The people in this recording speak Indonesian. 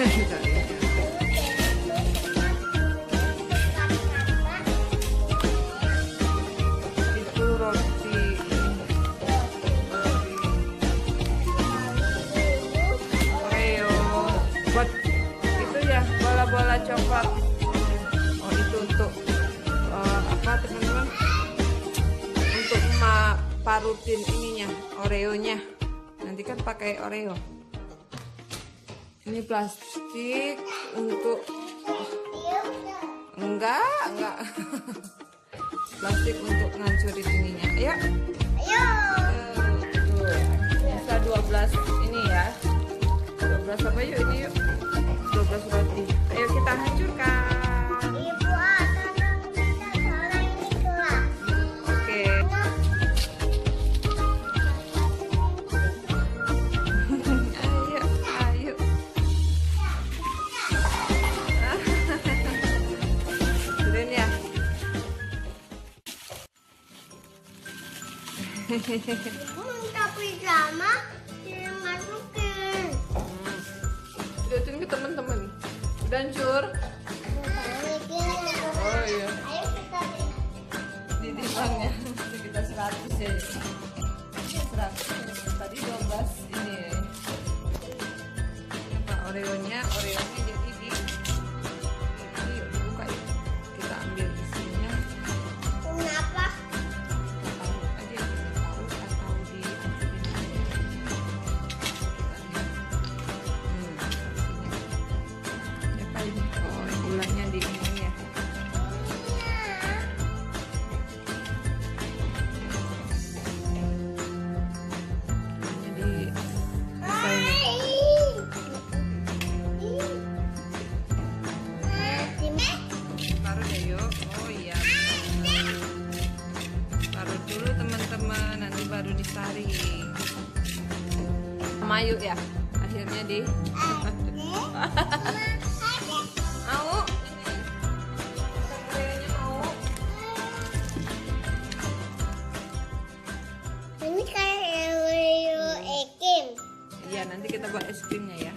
Itu roti Oreo buat itu ya, bola-bola coklat. Oh itu untuk apa teman-teman, untuk parutin ininya, Oreonya. Nanti kan pakai Oreo. Ini plastik untuk enggak plastik untuk ngancurin ininya. Ayo. Bisa 12 ini ya. 12 apa yuk ini yuk. 12 roti. Ayo kita hancurkan. Oke. Ayo. Keren ya. Minta pijama dimasukin. Liatin ke teman-teman. Dan cur. Oh iya. Ayo kita Di timbannya sekitar 100 ya. 100. Tadi 12 ini ya. Apa Oreonya jadi ini buka yuk. Kita ambil isinya. kenapa? Tahu aja tahu atau dihancurin aja. Apa ini? Oh, gulanya di ini ya. Jadi taruh deh yuk. Oh iya. Taruh dulu teman-teman, nanti baru disaring. Mayu ya. Akhirnya di mau. Kayaknya mau. Ini kayak Oreo Ekim. Iya, nanti kita buat es krimnya ya.